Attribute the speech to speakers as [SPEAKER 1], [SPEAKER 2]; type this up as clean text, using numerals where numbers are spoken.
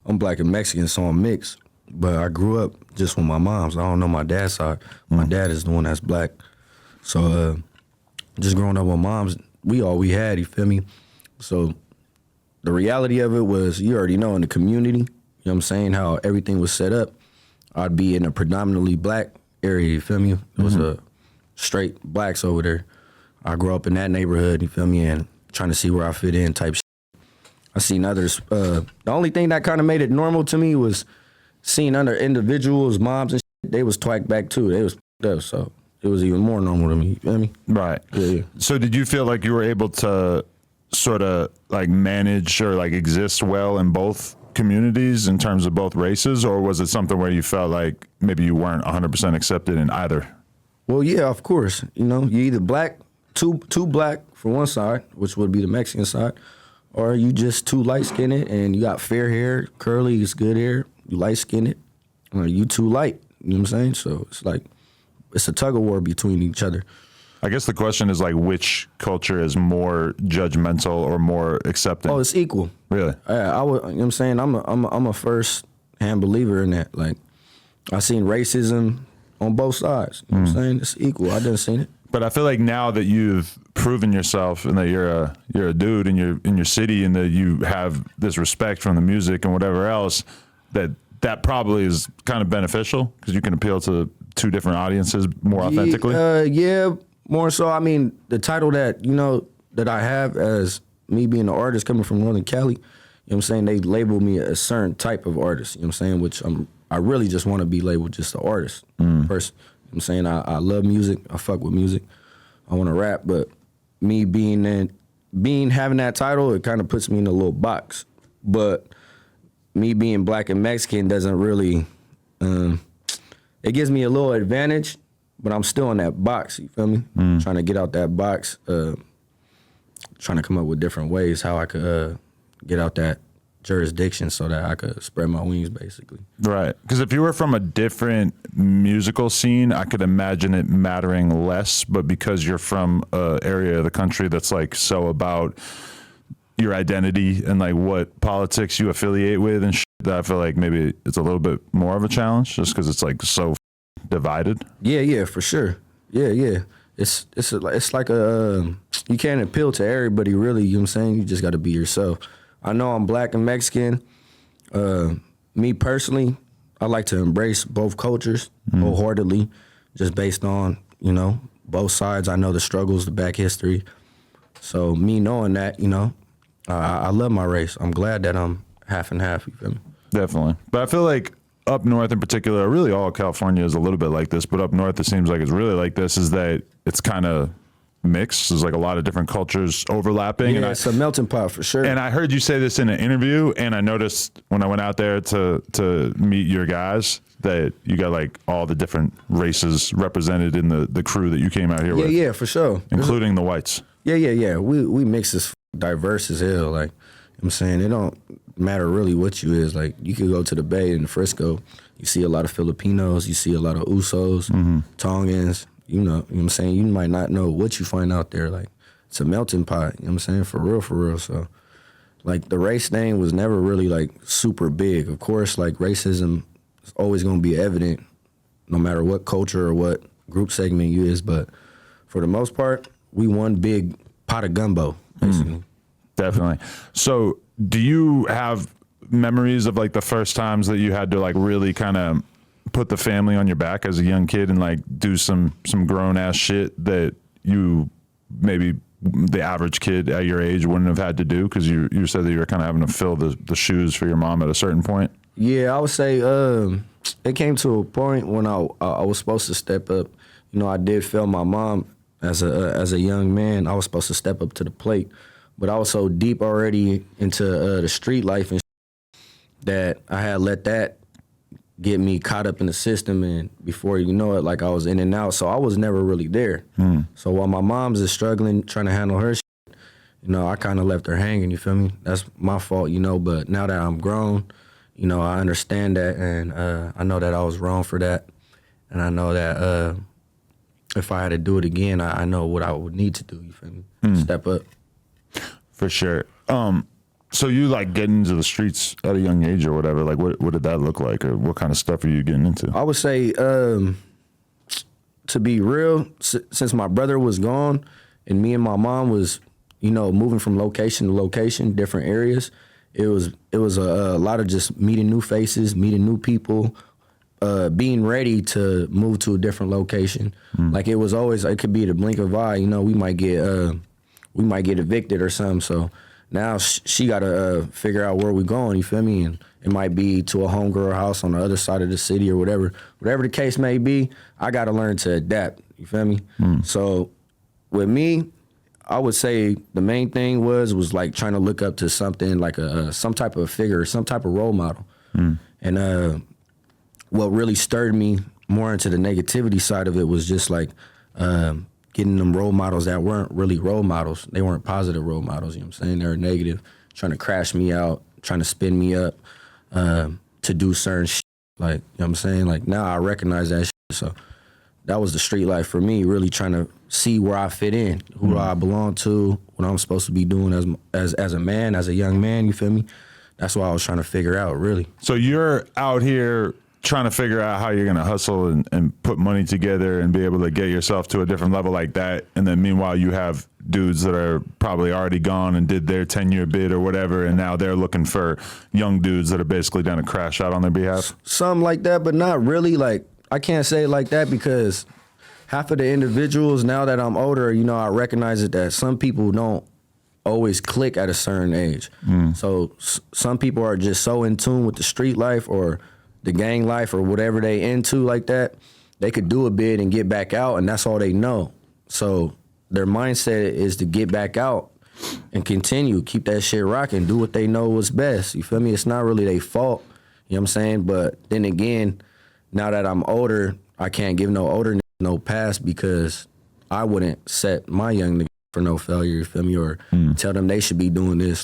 [SPEAKER 1] I'm black and Mexican, so I'm mixed. But I grew up just with my mom's. I don't know my dad's side. My dad is the one that's black. So just growing up with moms, we all we had, you feel me? So the reality of it was, you already know, in the community, you know what I'm saying, how everything was set up. I'd be in a predominantly black area, you feel me? It was a straight blacks over there. I grew up in that neighborhood, you feel me, and trying to see where I fit in type shit. I seen others. The only thing that kind of made it normal to me was seeing other individuals, moms and shit, they was twacked back too. They was up, so it was even more normal to me, you feel me?
[SPEAKER 2] Right.
[SPEAKER 1] Yeah.
[SPEAKER 2] So did you feel like you were able to sort of like manage or like exist well in both communities in terms of both races, or was it something where you felt like maybe you weren't 100% accepted in either?
[SPEAKER 1] Well, yeah, of course. You know, you either black, too black for one side, which would be the Mexican side, or you just too light-skinned and you got fair hair, curly, it's good hair, you light-skinned, or you too light, you know what I'm saying? So it's like, it's a tug-of-war between each other.
[SPEAKER 2] I guess the question is like, which culture is more judgmental or more accepting?
[SPEAKER 1] Oh, it's equal.
[SPEAKER 2] Really?
[SPEAKER 1] I would, you know what I'm saying? I'm a first-hand believer in that. Like, I seen racism on both sides. You know what I'm saying? It's equal. I done seen it.
[SPEAKER 2] But I feel like now that you've proven yourself and that you're a dude in your city and that you have this respect from the music and whatever else, that probably is kind of beneficial because you can appeal to two different audiences more authentically.
[SPEAKER 1] Yeah, more so. I mean, the title that, you know, that I have as me being an artist coming from Northern Cali, you know what I'm saying? They label me a certain type of artist, you know what I'm saying? Which I really just want to be labeled just an artist person. You know what I'm saying? I love music. I fuck with music. I want to rap, but me having that title, it kind of puts me in a little box. But me being black and Mexican doesn't really, it gives me a little advantage, but I'm still in that box, you feel me? Trying to get out that box, trying to come up with different ways how I could get out that jurisdiction so that I could spread my wings, basically.
[SPEAKER 2] Right. Because if you were from a different musical scene, I could imagine it mattering less, but because you're from an area of the country that's like so about your identity and like what politics you affiliate with and shit, that I feel like maybe it's a little bit more of a challenge just because it's like so divided.
[SPEAKER 1] Yeah, for sure. Yeah. It's like a you can't appeal to everybody really, you know what I'm saying? You just got to be yourself. I know I'm black and Mexican. Me personally, I like to embrace both cultures wholeheartedly, just based on, you know, both sides. I know the struggles, the back history. So me knowing that, you know, I love my race. I'm glad that I'm half and half, you feel me?
[SPEAKER 2] Definitely. But I feel like up north in particular, really all of California is a little bit like this, but up north it seems like it's really like this, is that it's kind of mixed. There's like a lot of different cultures overlapping.
[SPEAKER 1] Yeah,
[SPEAKER 2] and
[SPEAKER 1] it's a melting pot for sure.
[SPEAKER 2] And I heard you say this in an interview, and I noticed when I went out there to meet your guys that you got like all the different races represented in the crew that you came out here with.
[SPEAKER 1] Yeah, for sure.
[SPEAKER 2] Including the whites.
[SPEAKER 1] Yeah. We mix as diverse as hell. Like, you know what I'm saying, it don't matter really what you is. Like, you could go to the Bay in Frisco, you see a lot of Filipinos, you see a lot of Usos, Tongans, you know what I'm saying? You might not know what you find out there. Like, it's a melting pot, you know what I'm saying? For real. So, like, the race thing was never really, like, super big. Of course, like, racism is always going to be evident no matter what culture or what group segment you is. But for the most part, we one big pot of gumbo, basically.
[SPEAKER 2] Definitely. So do you have memories of, like, the first times that you had to, like, really kind of put the family on your back as a young kid and like do some grown ass shit that you maybe the average kid at your age wouldn't have had to do because you said that you were kind of having to fill the shoes for your mom at a certain point?
[SPEAKER 1] Yeah, I would say it came to a point when I was supposed to step up. You know, I did fail my mom as a young man. I was supposed to step up to the plate, but I was so deep already into the street life and that I had let that get me caught up in the system, and before you know it, like, I was in and out, so I was never really there. So while my mom's is struggling, trying to handle her shit, you know, I kind of left her hanging, you feel me? That's my fault, you know, but now that I'm grown, you know, I understand that, and I know that I was wrong for that, and I know that if I had to do it again, I know what I would need to do, you feel me? Step up.
[SPEAKER 2] For sure. So you like getting into the streets at a young age or whatever? Like what did that look like, or what kind of stuff are you getting into?
[SPEAKER 1] I would say, to be real, since my brother was gone and me and my mom was, you know, moving from location to location, different areas, it was a lot of just meeting new faces, meeting new people, being ready to move to a different location. Like it was always, it could be the blink of eye, you know, we might get evicted or something. So now she got to figure out where we going, you feel me? And it might be to a homegirl house on the other side of the city or whatever. Whatever the case may be, I got to learn to adapt, you feel me? So with me, I would say the main thing was like trying to look up to something like some type of figure, some type of role model. And what really stirred me more into the negativity side of it was just like getting them role models that weren't really role models. They weren't positive role models, you know what I'm saying? They were negative, trying to crash me out, trying to spin me up to do certain shit. Like, you know what I'm saying? Like now I recognize that shit. So that was the street life for me, really trying to see where I fit in, who do I belong to, what I'm supposed to be doing as a man, as a young man, you feel me? That's what I was trying to figure out, really.
[SPEAKER 2] So you're out here trying to figure out how you're going to hustle and put money together and be able to get yourself to a different level like that. And then meanwhile, you have dudes that are probably already gone and did their 10-year bid or whatever, and now they're looking for young dudes that are basically going to crash out on their behalf.
[SPEAKER 1] Something like that, but not really. Like, I can't say it like that because half of the individuals, now that I'm older, you know, I recognize it that some people don't always click at a certain age. So some people are just so in tune with the street life or the gang life or whatever they into like that, they could do a bid and get back out, and that's all they know. So their mindset is to get back out and continue, keep that shit rocking, do what they know was best. You feel me? It's not really their fault, you know what I'm saying? But then again, now that I'm older, I can't give no older niggas no pass because I wouldn't set my young niggas for no failure, you feel me? Or tell them they should be doing this.